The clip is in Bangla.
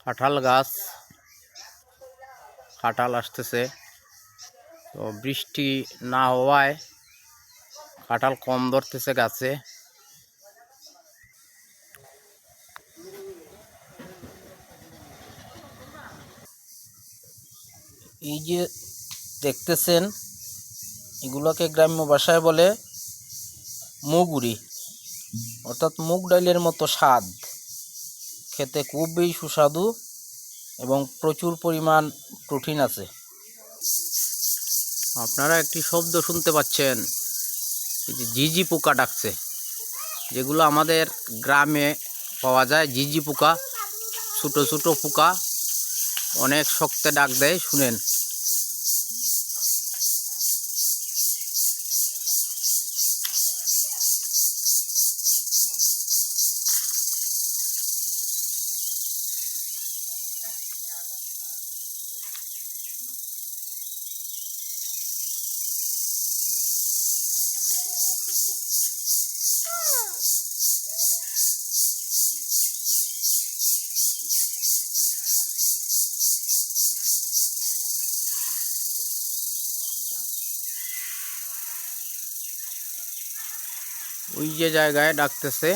কাঁঠাল গাছ, কাঁঠাল আসতেছে। তো বৃষ্টি না হওয়ায় কাঁঠাল কম ধরতেছে গাছে। এই যে দেখতেছেন, এগুলোকে গ্রাম্য ভাষায় বলে মুগুরি, অর্থাৎ মুগ ডালের মতো স্বাদ। খেতে খুবই সুস্বাদু এবং প্রচুর পরিমাণ প্রোটিন আছে। আপনারা একটি শব্দ শুনতে পাচ্ছেন, এই যে ঝিঝি পোকা ডাকছে, যেগুলো আমাদের গ্রামে পাওয়া যায়। ঝিঝি পোকা, ছোটো ছোটো পোকা, অনেক শক্তে ডাক দেয়, শুনেন। ওই যে জায়গায় ডাকতেছে।